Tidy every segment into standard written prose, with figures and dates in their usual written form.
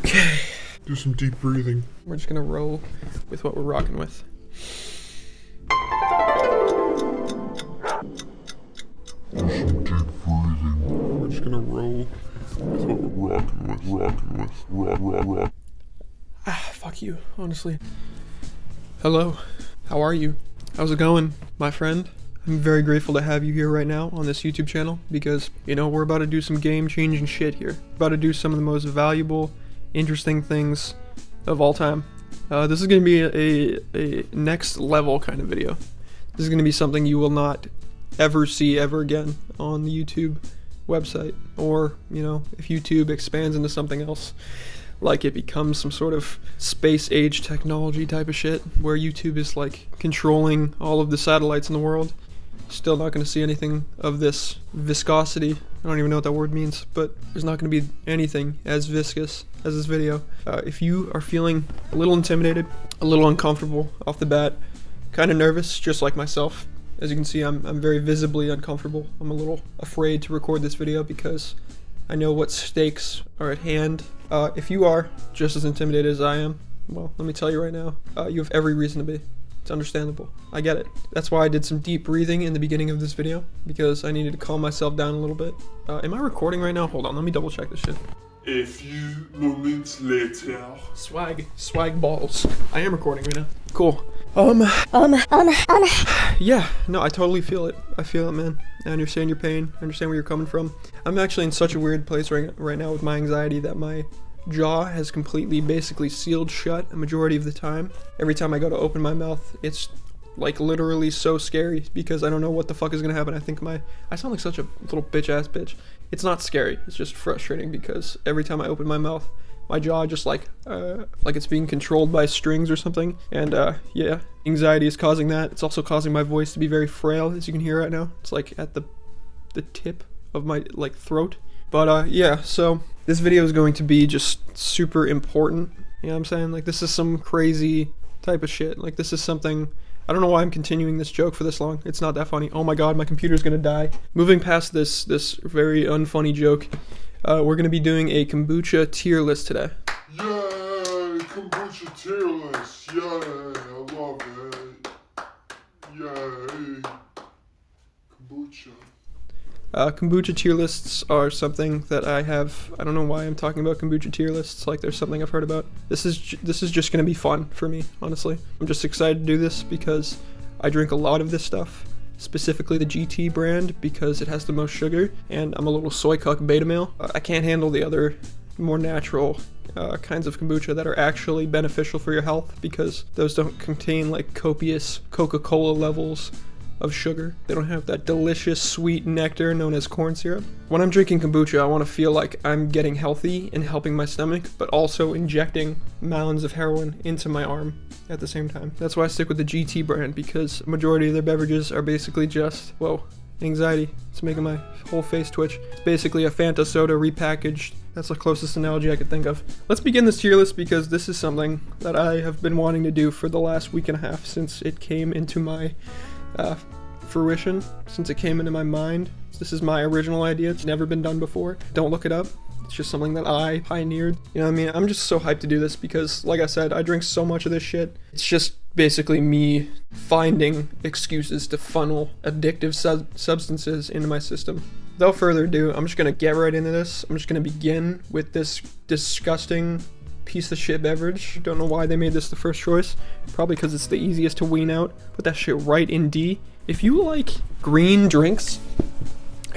Okay. Do some deep breathing. We're just gonna roll with what we're rocking with. Do some deep breathing. We're just gonna roll with what we're rocking with. Ah, fuck you, honestly. Hello, how are you? How's it going, my friend? I'm very grateful to have you here right now on this YouTube channel because, you know, we're about to do some game-changing shit here. About to do some of the most valuable, interesting things of all time. This is going to be a next level kind of video. This is going to be something you will not ever see ever again on the YouTube website, or, you know, if YouTube expands into something else, like it becomes some sort of space age technology type of shit where YouTube is like controlling all of the satellites in the world. Still not going to see anything of this viscosity. I don't even know what that word means, but there's not going to be anything as viscous as this video. If you are feeling a little intimidated, a little uncomfortable off the bat, kind of nervous, just like myself, as you can see, I'm very visibly uncomfortable. I'm a little afraid to record this video because I know what stakes are at hand. If you are just as intimidated as I am, well, let me tell you right now, you have every reason to be. It's understandable. I get it. That's why I did some deep breathing in the beginning of this video, because I needed to calm myself down a little bit. Am I recording right now? Hold on, let me double check this shit. A few moments later. Swag balls. I am recording right now. Cool. Yeah, no, I totally feel it. I feel it, man. I understand your pain. I understand where you're coming from. I'm actually in such a weird place right now with my anxiety that my jaw has completely basically sealed shut a majority of the time. Every time I go to open my mouth, it's like literally so scary because I don't know what the fuck is gonna happen. I sound like such a little bitch-ass bitch. It's not scary, it's just frustrating because every time I open my mouth, my jaw just like it's being controlled by strings or something. And yeah, anxiety is causing that. It's also causing my voice to be very frail, as you can hear right now. It's like at the tip of my like throat. But yeah, so this video is going to be just super important. You know what I'm saying? Like, this is some crazy type of shit. Like, this is something, I don't know why I'm continuing this joke for this long. It's not that funny. Oh my god, my computer's gonna die. Moving past this very unfunny joke, we're gonna be doing a kombucha tier list today. Yay, kombucha tier list. Yay, I love it. Yay, kombucha. Kombucha tier lists are something that I don't know why I'm talking about kombucha tier lists like there's something I've heard about. This is just gonna be fun for me, honestly. I'm just excited to do this because I drink a lot of this stuff, specifically the GT brand because it has the most sugar, and I'm a little soy cuck beta male. I can't handle the other more natural kinds of kombucha that are actually beneficial for your health because those don't contain like copious Coca-Cola levels of sugar. They don't have that delicious sweet nectar known as corn syrup. When I'm drinking kombucha, I want to feel like I'm getting healthy and helping my stomach, but also injecting mounds of heroin into my arm at the same time. That's why I stick with the GT brand, because a majority of their beverages are basically just, whoa, anxiety. It's making my whole face twitch. It's basically a Fanta soda repackaged. That's the closest analogy I could think of. Let's begin this tier list because this is something that I have been wanting to do for the last week and a half since it came into my fruition, since it came into my mind. This is my original idea. It's never been done before. Don't look it up. It's just something that I pioneered. You know what I mean? I'm just so hyped to do this because, like I said, I drink so much of this shit. It's just basically me finding excuses to funnel addictive substances into my system. Without further ado, I'm just gonna get right into this. I'm just gonna begin with this disgusting piece of shit beverage. Don't know why they made this the first choice. Probably because it's the easiest to wean out. Put that shit right in D. If you like green drinks,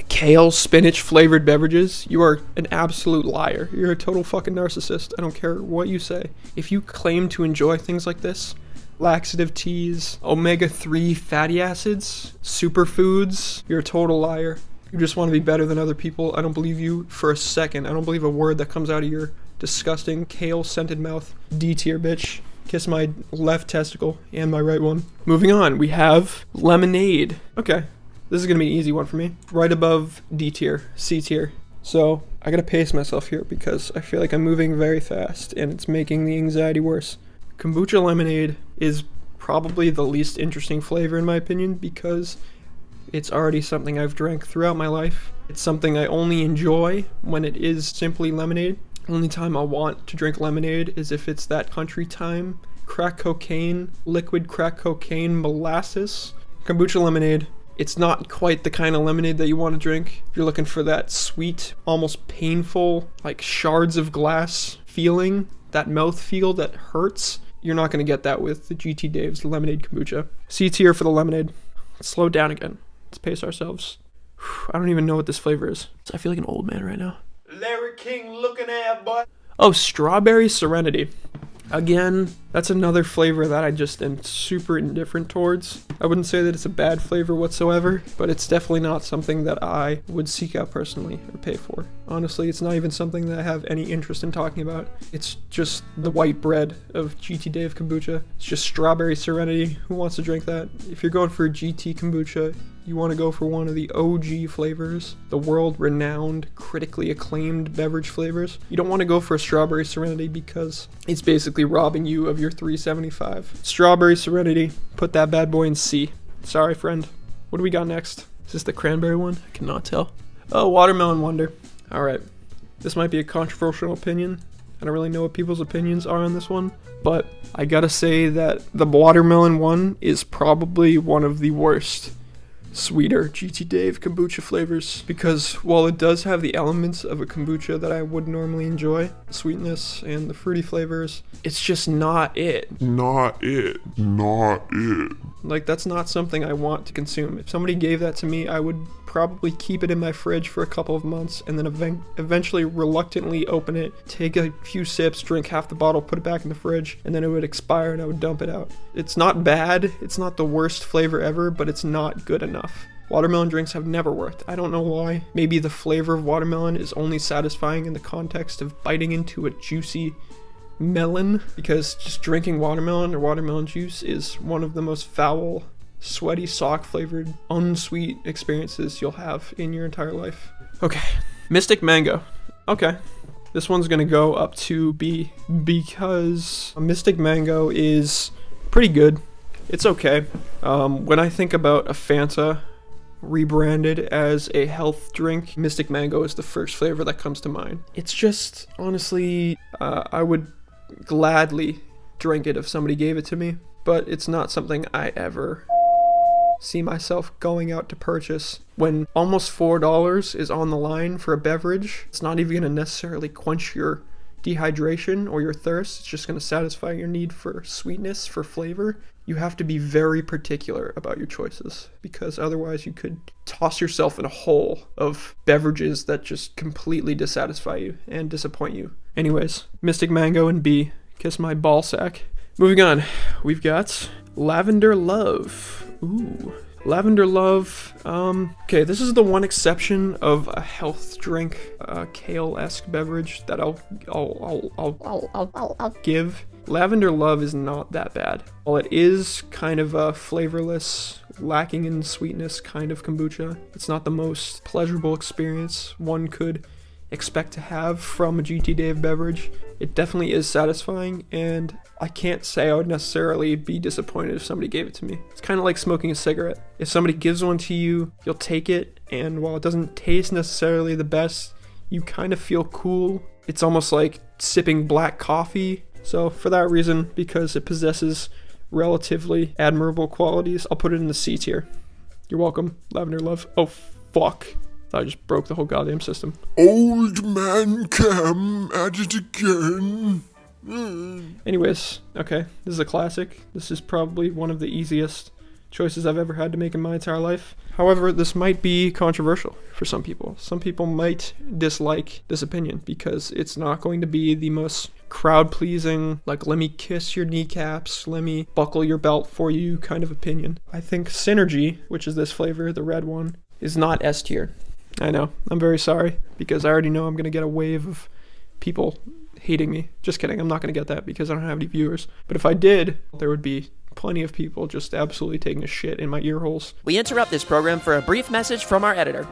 kale, spinach flavored beverages, you are an absolute liar. You're a total fucking narcissist. I don't care what you say. If you claim to enjoy things like this, laxative teas, omega-3 fatty acids, superfoods, you're a total liar. You just want to be better than other people. I don't believe you for a second. I don't believe a word that comes out of your disgusting kale scented mouth. D tier, bitch. Kiss my left testicle and my right one. Moving on, we have lemonade. Okay, this is gonna be an easy one for me. Right above D tier, C tier. So I gotta pace myself here because I feel like I'm moving very fast and it's making the anxiety worse. Kombucha lemonade is probably the least interesting flavor in my opinion because it's already something I've drank throughout my life. It's something I only enjoy when it is simply lemonade. Only time I'll want to drink lemonade is if it's that country time. Crack cocaine, liquid crack cocaine, molasses. Kombucha lemonade. It's not quite the kind of lemonade that you want to drink. If you're looking for that sweet, almost painful, like shards of glass feeling, that mouth feel that hurts, you're not going to get that with the GT Dave's lemonade kombucha. C tier for the lemonade. Let's slow down again. Let's pace ourselves. I don't even know what this flavor is. I feel like an old man right now. Larry King looking at, boy. Oh, strawberry serenity. Again, that's another flavor that I just am super indifferent towards. I wouldn't say that it's a bad flavor whatsoever, but it's definitely not something that I would seek out personally or pay for. Honestly, it's not even something that I have any interest in talking about. It's just the white bread of GT Dave kombucha. It's just strawberry serenity. Who wants to drink that? If you're going for a GT kombucha, you want to go for one of the OG flavors, the world-renowned, critically acclaimed beverage flavors. You don't want to go for a strawberry serenity because it's basically robbing you of your $3.75. Strawberry serenity, put that bad boy in C. Sorry, friend. What do we got next? Is this the cranberry one? I cannot tell. Oh, watermelon wonder. All right. This might be a controversial opinion. I don't really know what people's opinions are on this one, but I gotta say that the watermelon one is probably one of the worst sweeter GT Dave kombucha flavors, because while it does have the elements of a kombucha that I would normally enjoy, the sweetness and the fruity flavors, it's just not it. Not it. Like, that's not something I want to consume. If somebody gave that to me, I would probably keep it in my fridge for a couple of months and then eventually reluctantly open it, take a few sips, drink half the bottle, put it back in the fridge, and then it would expire and I would dump it out. It's not bad, it's not the worst flavor ever, but it's not good enough. Watermelon drinks have never worked. I don't know why. Maybe the flavor of watermelon is only satisfying in the context of biting into a juicy melon, because just drinking watermelon or watermelon juice is one of the most foul, sweaty, sock flavored, unsweet experiences you'll have in your entire life. Okay, Mystic Mango. Okay, this one's gonna go up to B because Mystic Mango is pretty good. It's okay. When I think about a Fanta rebranded as a health drink, Mystic Mango is the first flavor that comes to mind. It's just, honestly, I would gladly drink it if somebody gave it to me, but it's not something I ever see myself going out to purchase. When almost $4 is on the line for a beverage, it's not even going to necessarily quench your dehydration or your thirst. It's just going to satisfy your need for sweetness, for flavor. You have to be very particular about your choices, because otherwise you could toss yourself in a hole of beverages that just completely dissatisfy you and disappoint you. Anyways, Mystic Mango and B. Kiss my ball sack. Moving on, we've got Lavender Love. Ooh, Lavender Love. Okay, this is the one exception of a health drink, kale-esque beverage that I'll give. Lavender Love is not that bad. While it is kind of a flavorless, lacking in sweetness kind of kombucha, it's not the most pleasurable experience one could expect to have from a GT Dave beverage. It definitely is satisfying, and I can't say I would necessarily be disappointed if somebody gave it to me. It's kind of like smoking a cigarette. If somebody gives one to you, you'll take it, and while it doesn't taste necessarily the best, you kind of feel cool. It's almost like sipping black coffee. So for that reason, because it possesses relatively admirable qualities, I'll put it in the C tier. You're welcome, Lavender Love. Oh, fuck. I just broke the whole goddamn system. Old man Cam at it again. Anyways, okay, this is a classic. This is probably one of the easiest choices I've ever had to make in my entire life. However, this might be controversial for some people. Some people might dislike this opinion because it's not going to be the most crowd-pleasing, like, let me kiss your kneecaps, let me buckle your belt for you kind of opinion. I think Synergy, which is this flavor, the red one, is not S tier. I know, I'm very sorry, because I already know I'm going to get a wave of people hating me. Just kidding, I'm not going to get that because I don't have any viewers. But if I did, there would be plenty of people just absolutely taking a shit in my ear holes. We interrupt this program for a brief message from our editor.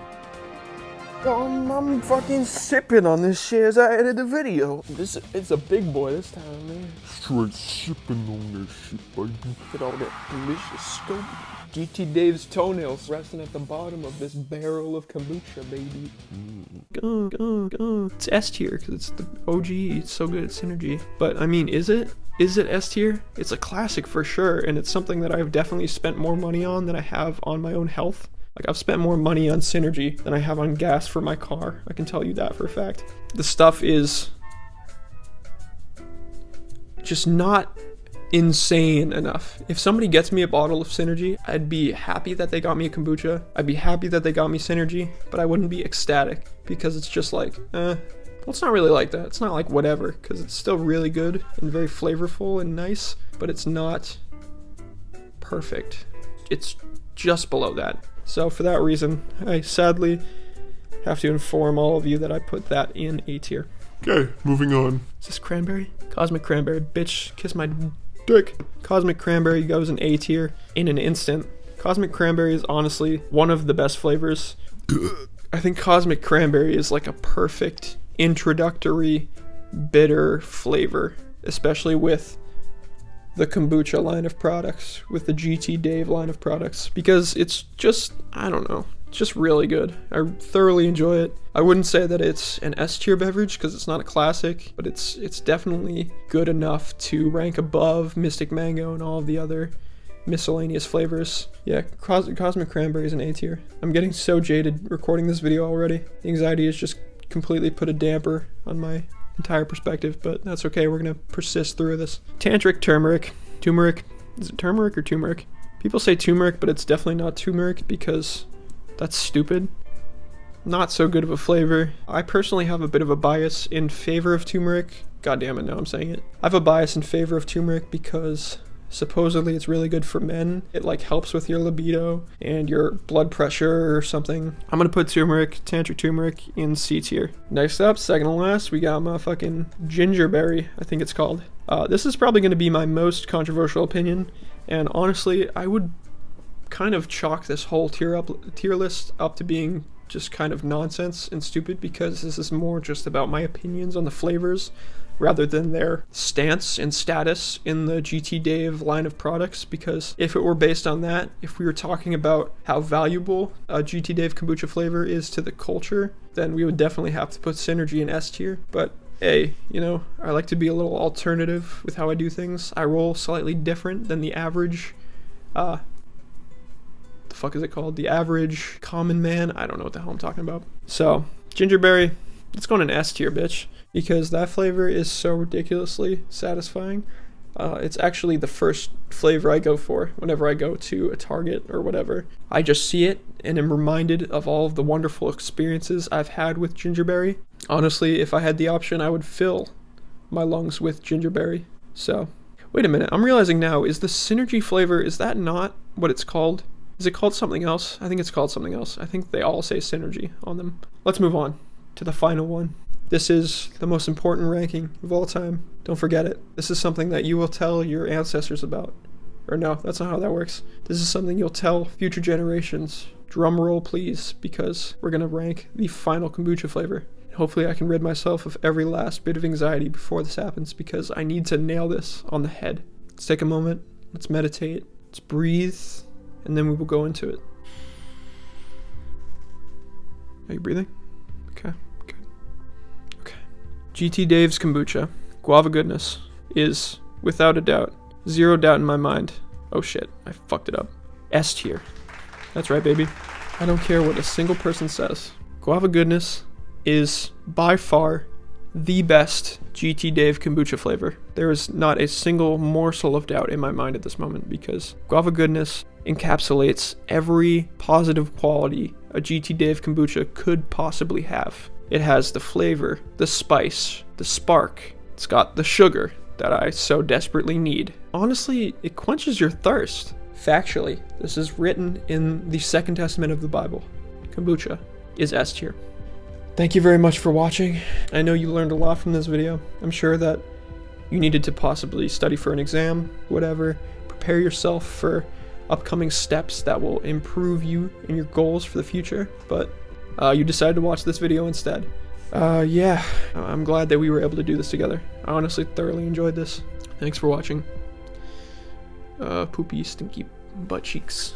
I'm fucking sipping on this shit as I edit the video. It's a big boy this time, man. Straight sipping on this shit, baby. Look at all that delicious scope. GT Dave's toenails resting at the bottom of this barrel of kombucha, baby. It's S tier because it's the OG. It's so good at synergy. But I mean, is it? Is it S tier? It's a classic for sure, and it's something that I've definitely spent more money on than I have on my own health. Like, I've spent more money on synergy than I have on gas for my car. I can tell you that for a fact. The stuff is just not insane enough. If somebody gets me a bottle of synergy, I'd be happy that they got me a kombucha. I'd be happy that they got me synergy, but I wouldn't be ecstatic because it's just like, well, it's not really like that. It's not like whatever, because it's still really good and very flavorful and nice, but it's not perfect. It's just below that. So for that reason, I sadly have to inform all of you that I put that in A tier. Okay, moving on. Is this cranberry? Cosmic cranberry. Bitch, kiss my dick. Cosmic cranberry goes in A tier in an instant. Cosmic cranberry is honestly one of the best flavors. I think cosmic cranberry is like a perfect introductory bitter flavor, especially with the kombucha line of products, with the GT Dave line of products, because it's just, I don't know, it's just really good. I thoroughly enjoy it. I wouldn't say that it's an S tier beverage because it's not a classic, but it's definitely good enough to rank above Mystic Mango and all of the other miscellaneous flavors. Yeah, Cosmic Cranberry is an A tier. I'm getting so jaded recording this video already. The anxiety has just completely put a damper on my entire perspective, but that's okay. We're gonna persist through this. Tantric turmeric. Is it turmeric or turmeric? People say turmeric, but it's definitely not turmeric because that's stupid. Not so good of a flavor. I personally have a bit of a bias in favor of turmeric. God damn it, now I'm saying it. I have a bias in favor of turmeric because supposedly it's really good for men. It like helps with your libido and your blood pressure or something. I'm gonna put tantric turmeric in C tier. Next up, second to last, we got motherfucking gingerberry, I think it's called. This is probably gonna be my most controversial opinion, and honestly, I would kind of chalk this whole tier list up to being just kind of nonsense and stupid, because this is more just about my opinions on the flavors rather than their stance and status in the GT Dave line of products. Because if it were based on that, if we were talking about how valuable a GT Dave kombucha flavor is to the culture, then we would definitely have to put synergy in S tier. But hey, you know, I like to be a little alternative with how I do things. I roll slightly different than the average, the fuck is it called? The average common man? I don't know what the hell I'm talking about. So, gingerberry, let's go in an S tier, bitch, because that flavor is so ridiculously satisfying. It's actually the first flavor I go for whenever I go to a Target or whatever. I just see it and am reminded of all of the wonderful experiences I've had with gingerberry. Honestly, if I had the option, I would fill my lungs with gingerberry. So, wait a minute, I'm realizing now, is the synergy flavor, is that not what it's called? Is it called something else? I think it's called something else. I think they all say synergy on them. Let's move on to the final one. This is the most important ranking of all time. Don't forget it. This is something that you will tell your ancestors about. Or no, that's not how that works. This is something you'll tell future generations. Drum roll, please, because we're gonna rank the final kombucha flavor. Hopefully I can rid myself of every last bit of anxiety before this happens, because I need to nail this on the head. Let's take a moment. Let's meditate. Let's breathe. And then we will go into it. Are you breathing? Okay, good. Okay. GT Dave's kombucha, guava goodness, is, without a doubt, zero doubt in my mind. Oh shit, I fucked it up. S tier. That's right, baby. I don't care what a single person says. Guava goodness is by far the best GT Dave kombucha flavor. There is not a single morsel of doubt in my mind at this moment, because guava goodness encapsulates every positive quality a GT Dave kombucha could possibly have. It has the flavor, the spice, the spark. It's got the sugar that I so desperately need. Honestly, it quenches your thirst. Factually, this is written in the Second Testament of the Bible. Kombucha is S tier. Thank you very much for watching. I know you learned a lot from this video. I'm sure that you needed to possibly study for an exam, whatever. Prepare yourself for upcoming steps that will improve you and your goals for the future. But you decided to watch this video instead. Yeah, I'm glad that we were able to do this together. I honestly thoroughly enjoyed this. Thanks for watching. Poopy, stinky butt cheeks.